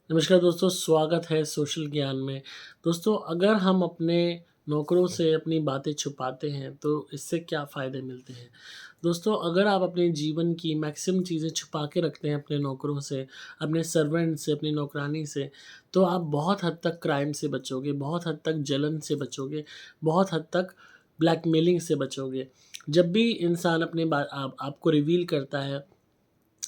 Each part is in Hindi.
नमस्कार दोस्तों, स्वागत है सोशल ज्ञान में। दोस्तों, अगर हम अपने नौकरों से अपनी बातें छुपाते हैं, तो इससे क्या फ़ायदे मिलते हैं? दोस्तों, अगर आप अपने जीवन की मैक्सिमम चीज़ें छुपा के रखते हैं अपने नौकरों से, अपने सर्वेंट से, अपनी नौकरानी से, तो आप बहुत हद तक क्राइम से बचोगे, बहुत हद तक जलन से बचोगे, बहुत हद तक ब्लैकमेलिंग से बचोगे। जब भी इंसान अपनी आपको रिवील करता है,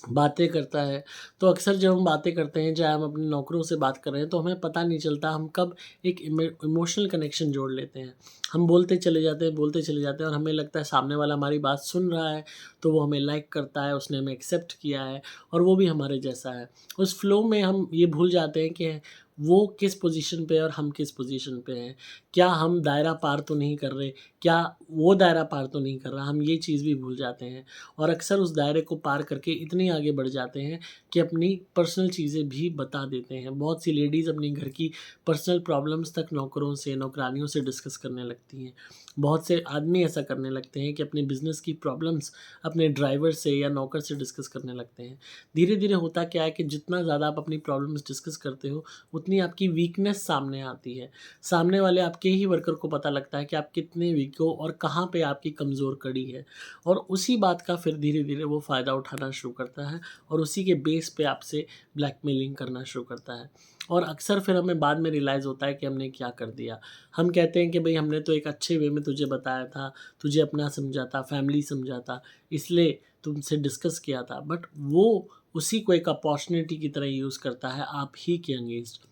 बातें करता है, तो अक्सर जब हम बातें करते हैं, चाहे हम अपने नौकरों से बात कर रहे हैं, तो हमें पता नहीं चलता हम कब एक इमोशनल कनेक्शन जोड़ लेते हैं। हम बोलते चले जाते हैं और हमें लगता है सामने वाला हमारी बात सुन रहा है, तो वो हमें लाइक करता है, उसने हमें एक्सेप्ट किया है और वो भी हमारे जैसा है। उस फ्लो में हम ये भूल जाते हैं कि वो किस पोज़ीशन पे है और हम किस पोज़ीशन पे हैं। क्या हम दायरा पार तो नहीं कर रहे? क्या वो दायरा पार तो नहीं कर रहा? हम ये चीज़ भी भूल जाते हैं। और अक्सर उस दायरे को पार करके इतनी आगे बढ़ जाते हैं कि अपनी पर्सनल चीज़ें भी बता देते हैं। बहुत सी लेडीज़ अपनी घर की पर्सनल प्रॉब्लम्स तक नौकरों से, नौकरानियों से डिस्कस करने लगती हैं। बहुत से आदमी ऐसा करने लगते हैं कि अपने बिज़नेस की प्रॉब्लम्स अपने ड्राइवर से या नौकर से डिस्कस करने लगते हैं। धीरे-धीरे होता क्या है कि जितना ज़्यादा आप अपनी प्रॉब्लम्स डिस्कस करते हो, उतनी आपकी वीकनेस सामने आती है। सामने वाले आपके ही वर्कर को पता लगता है कि आप कितने वीक हो और कहाँ पे आपकी कमज़ोर कड़ी है। और उसी बात का फिर धीरे-धीरे वो फ़ायदा उठाना शुरू करता है और उसी के बेस पे आपसे ब्लैकमेलिंग करना शुरू करता है। और अक्सर फिर हमें बाद में रियलाइज़ होता है कि हमने क्या कर दिया। हम कहते हैं कि भई हमने तो एक अच्छे वे में तुझे बताया था, तुझे अपना समझा था, फैमिली समझा था, इसलिए तुमसे डिस्कस किया था। बट वो उसी को एक अपॉर्च्युनिटी की तरह यूज़ करता है आप ही के अगेंस्ट।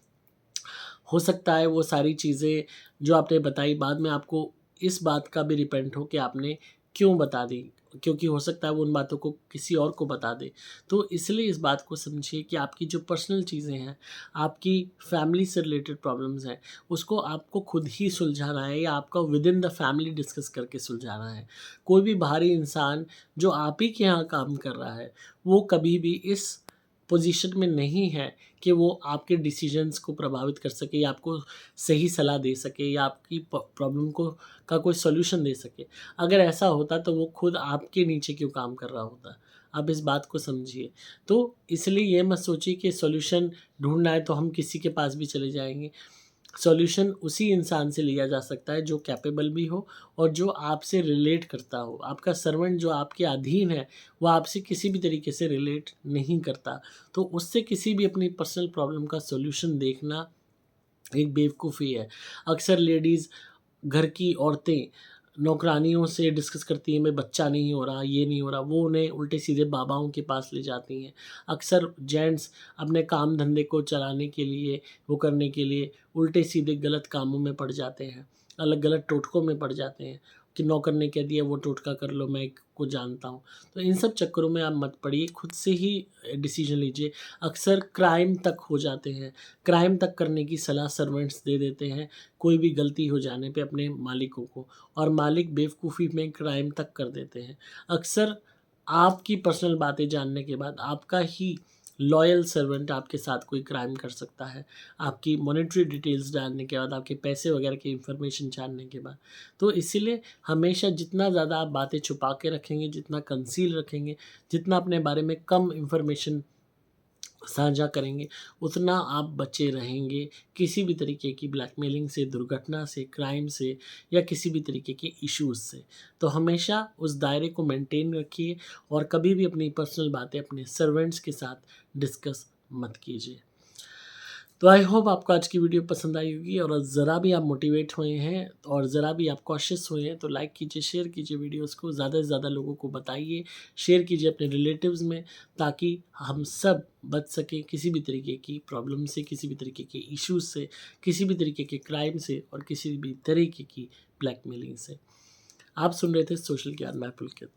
हो सकता है वो सारी चीज़ें जो आपने बताई बाद में आपको इस बात का भी रिपेंट हो कि आपने क्यों बता दी, क्योंकि हो सकता है वो उन बातों को किसी और को बता दे। तो इसलिए इस बात को समझिए कि आपकी जो पर्सनल चीज़ें हैं, आपकी फैमिली से रिलेटेड प्रॉब्लम्स हैं, उसको आपको खुद ही सुलझाना है या आपका with in the family discuss करके सुलझाना है। कोई भी बाहरी इंसान जो आप ही के यहाँ काम कर रहा है, वो कभी भी इस पोज़ीशन में नहीं है कि वो आपके डिसीज़न्स को प्रभावित कर सके या आपको सही सलाह दे सके या आपकी प्रॉब्लम को का कोई सॉल्यूशन दे सके। अगर ऐसा होता तो वो खुद आपके नीचे क्यों काम कर रहा होता? आप इस बात को समझिए। तो इसलिए ये मत सोचिए कि सॉल्यूशन ढूँढना है तो हम किसी के पास भी चले जाएँगे। सॉल्यूशन उसी इंसान से लिया जा सकता है जो कैपेबल भी हो और जो आपसे रिलेट करता हो। आपका सर्वेंट जो आपके अधीन है, वो आपसे किसी भी तरीके से रिलेट नहीं करता। तो उससे किसी भी अपनी पर्सनल प्रॉब्लम का सॉल्यूशन देखना एक बेवकूफ़ी है। अक्सर लेडीज़, घर की औरतें नौकरानियों से डिस्कस करती हैं, मैं बच्चा नहीं हो रहा, ये नहीं हो रहा, वो उन्हें उल्टे-सीधे बाबाओं के पास ले जाती हैं। अक्सर जेंट्स अपने काम-धंधे को चलाने के लिए, वो करने के लिए उल्टे-सीधे गलत कामों में पड़ जाते हैं, अलग-गलत टोटकों में पड़ जाते हैं कि नौकर ने कह दिया वो टोटका कर लो, मैं को जानता हूँ। तो इन सब चक्करों में आप मत पड़िए, खुद से ही डिसीज़न लीजिए। अक्सर क्राइम तक हो जाते हैं, क्राइम तक करने की सलाह सर्वेंट्स दे देते हैं, कोई भी गलती हो जाने पे अपने मालिकों को और मालिक बेवकूफ़ी में क्राइम तक कर देते हैं। अक्सर आपकी पर्सनल बातें जानने के बाद आपका ही लॉयल सर्वेंट आपके साथ कोई क्राइम कर सकता है। आपकी मॉनेटरी डिटेल्स जानने के बाद, आपके पैसे वगैरह की इन्फॉर्मेशन जानने के बाद। तो इसीलिए हमेशा जितना ज़्यादा आप बातें छुपा के रखेंगे, जितना कंसील रखेंगे, जितना अपने बारे में कम इन्फॉर्मेशन साझा करेंगे, उतना आप बचे रहेंगे किसी भी तरीके की ब्लैकमेलिंग से, दुर्घटना से, क्राइम से या किसी भी तरीके के इश्यूज़ से। तो हमेशा उस दायरे को मेंटेन रखिए और कभी भी अपनी पर्सनल बातें अपने सर्वेंट्स के साथ डिस्कस मत कीजिए। तो आई होप आपको आज की वीडियो पसंद आई होगी और ज़रा भी आप मोटिवेट हुए हैं और ज़रा भी आप कॉशियस हुए हैं तो लाइक कीजिए, शेयर कीजिए वीडियोस को, ज़्यादा से ज़्यादा लोगों को बताइए, शेयर कीजिए अपने रिलेटिव्स में ताकि हम सब बच सकें किसी भी तरीके की प्रॉब्लम से, किसी भी तरीके के इश्यूज़ से, किसी भी तरीके के क्राइम से और किसी भी तरीके की ब्लैकमेलिंग से। आप सुन रहे थे सोशल ज्ञान मैं पुलकित।